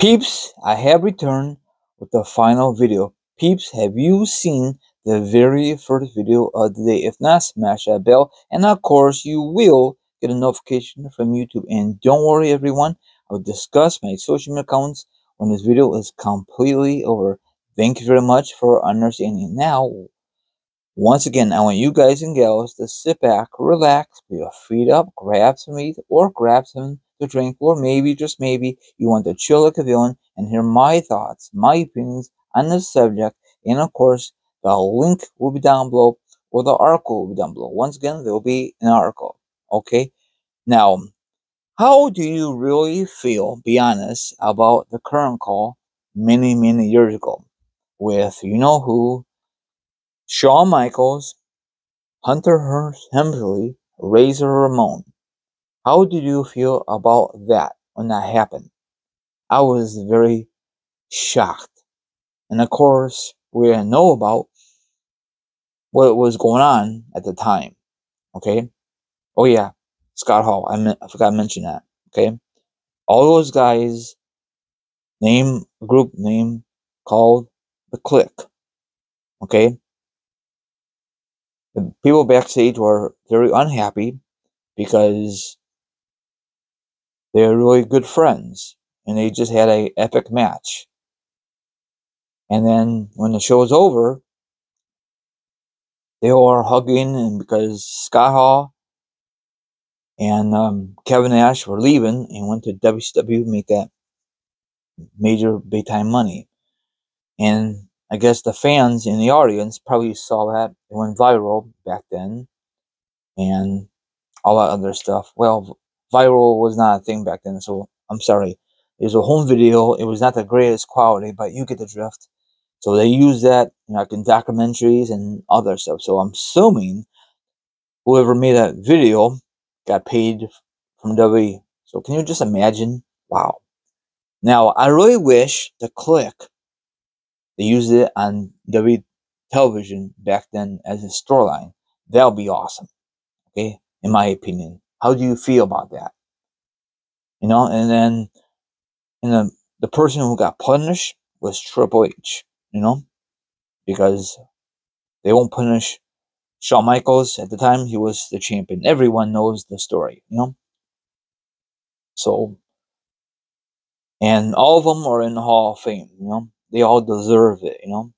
Peeps, I have returned with the final video. Peeps, have you seen the very first video of the day? If not, smash that bell. And of course, you will get a notification from YouTube. And don't worry, everyone. I'll discuss my social media accounts when this video is completely over. Thank you very much for understanding. Now, once again, I want you guys and gals to sit back, relax, put your feet up, grab some meat, or grab some to drink, or maybe, just maybe, you want to chill like a villain and hear my thoughts, my opinions on this subject. And of course, the link will be down below, or the article will be down below. Once again, there will be an article. Okay? Now, how do you really feel, be honest, about the current call many, many years ago with you know who, Shawn Michaels, Hunter Hemsley, Razor Ramon? How did you feel about that when that happened? I was very shocked. And of course, we didn't know about what was going on at the time. Okay? Oh yeah, Scott Hall. I forgot to mention that. Okay? All those guys group name called the Kliq. Okay? The people backstage were very unhappy because they're really good friends and they just had an epic match. And then when the show was over, they were hugging, and because Scott Hall and Kevin Nash were leaving and went to WCW to make that major big time money. And I guess the fans in the audience probably saw that. It went viral back then and all that other stuff. Well, viral was not a thing back then, so I'm sorry. It was a home video. It was not the greatest quality, but you get the drift. So they use that, like in documentaries and other stuff. So I'm assuming whoever made that video got paid from WWE. So can you just imagine? Wow. Now, I really wish the Kliq, they used it on WWE television back then as a storyline. That would be awesome. Okay? In my opinion. How do you feel about that? You know, and then the person who got punished was Triple H, you know, because they won't punish Shawn Michaels. At the time, he was the champion. Everyone knows the story, you know. So, and all of them are in the Hall of Fame, you know. They all deserve it, you know.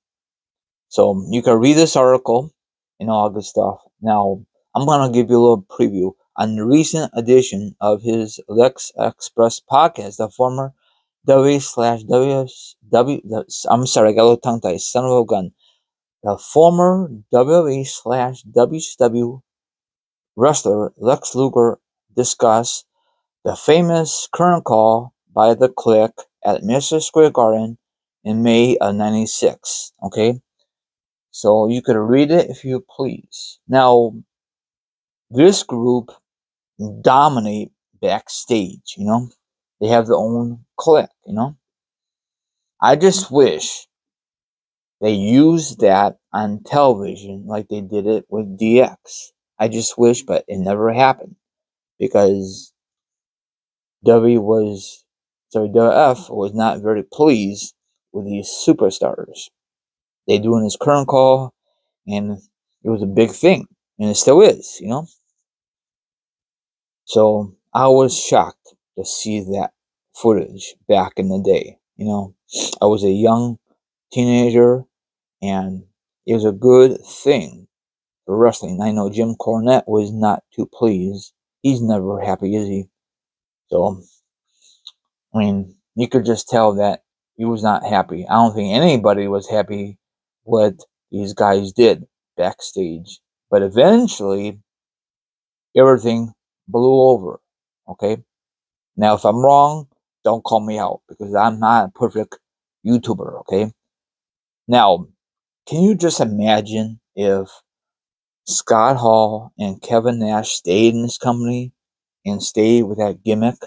So you can read this article and all good stuff. Now, I'm going to give you a little preview on the recent edition of his Lex Expressed podcast, the former I'm sorry, I got a little tongue-tied, son of a gun. The former WWE/WCW wrestler Lex Luger discussed the famous current call by the Kliq at Madison Square Garden in May of '96. Okay? So you could read it if you please. Now, this group dominate backstage, you know. They have their own Kliq, you know. I just wish they used that on television like they did it with DX. I just wish, but it never happened because WF was not very pleased with these superstars. They doing this current call, and it was a big thing, and it still is, you know. So I was shocked to see that footage back in the day. You know, I was a young teenager, and it was a good thing for wrestling. I know Jim Cornette was not too pleased. He's never happy, is he? So, I mean, you could just tell that he was not happy. I don't think anybody was happy what these guys did backstage. But eventually, everything blew over. Okay? Now, if I'm wrong, don't call me out because I'm not a perfect YouTuber. Okay? Now, can you just imagine if Scott Hall and Kevin Nash stayed in this company and stayed with that gimmick,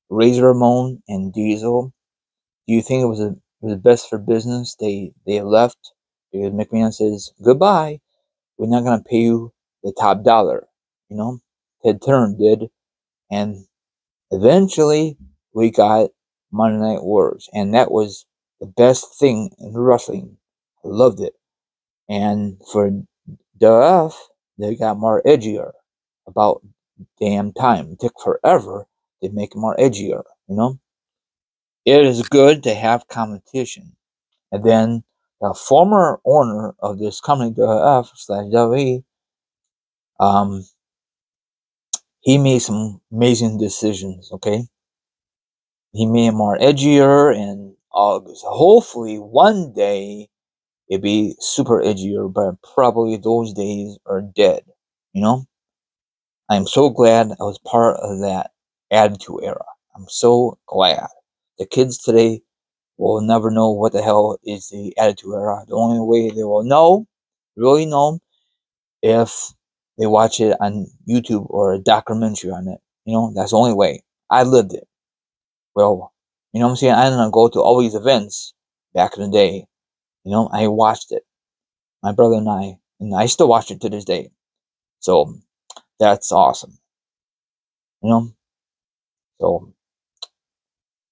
Razor Ramon and Diesel? Do you think it was best for business? They left because McMahon says, goodbye, we're not going to pay you the top dollar. You know, Ted Turner did. And eventually we got Monday Night Wars, and that was the best thing in wrestling. I loved it. And for WF, they got more edgier. About damn time. It took forever to make it more edgier, you know? It is good to have competition. And then the former owner of this company, WF/WWE, he made some amazing decisions, okay? He made it more edgier, and hopefully one day it'd be super edgier, but probably those days are dead, you know? I'm so glad I was part of that attitude era. I'm so glad. The kids today will never know what the hell is the attitude era. The only way they will know, really know, if they watch it on YouTube or a documentary on it. You know, that's the only way. I lived it. Well, you know what I'm saying? I didn't go to all these events back in the day. You know, I watched it. My brother and I still watch it to this day. So that's awesome. You know? So,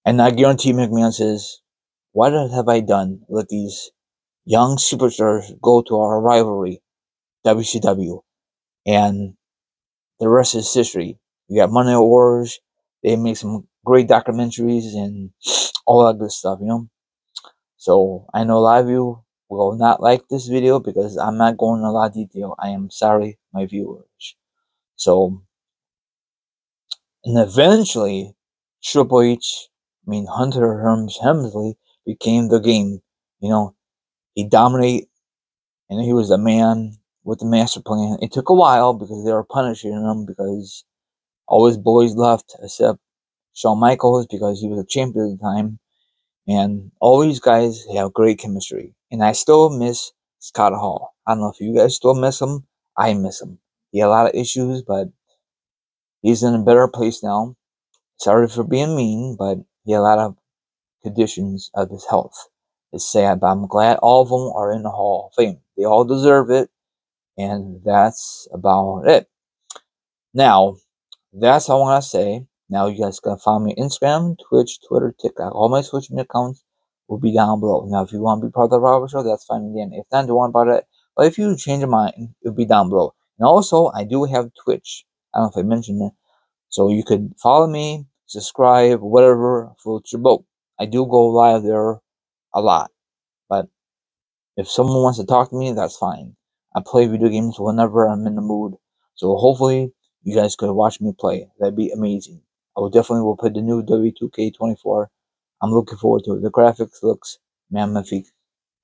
and I guarantee McMahon says, what have I done? Let these young superstars go to our rivalry, WCW, and the rest is history. You got Monday Night Wars. They make some great documentaries and all that good stuff, you know. So I know a lot of you will not like this video because I'm not going in a lot of detail. I am sorry, my viewers. So, and eventually, Triple H, Hunter Hearst Helmsley became the game. You know, he dominated, and he was the man with the master plan. It took a while because they were punishing him because all his boys left except Shawn Michaels because he was a champion at the time. And all these guys have great chemistry. And I still miss Scott Hall. I don't know if you guys still miss him. I miss him. He had a lot of issues, but he's in a better place now. Sorry for being mean, but he had a lot of conditions of his health. It's sad, but I'm glad all of them are in the Hall of Fame. They all deserve it. And that's about it. Now, that's all I want to say. Now you guys can follow me on Instagram, Twitch, Twitter, TikTok. All my social media accounts will be down below. Now, if you want to be part of the Robert Show, that's fine again. If not, don't worry about it. But if you change your mind, it'll be down below. And also, I do have Twitch. I don't know if I mentioned it. So you could follow me, subscribe, whatever floats your boat. I do go live there a lot. But if someone wants to talk to me, that's fine. I play video games whenever I'm in the mood. So hopefully you guys could watch me play. That'd be amazing. I will definitely will play the new W2K24. I'm looking forward to it. The graphics looks magnifique.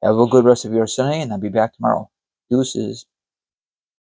Have a good rest of your Sunday, and I'll be back tomorrow. Deuces.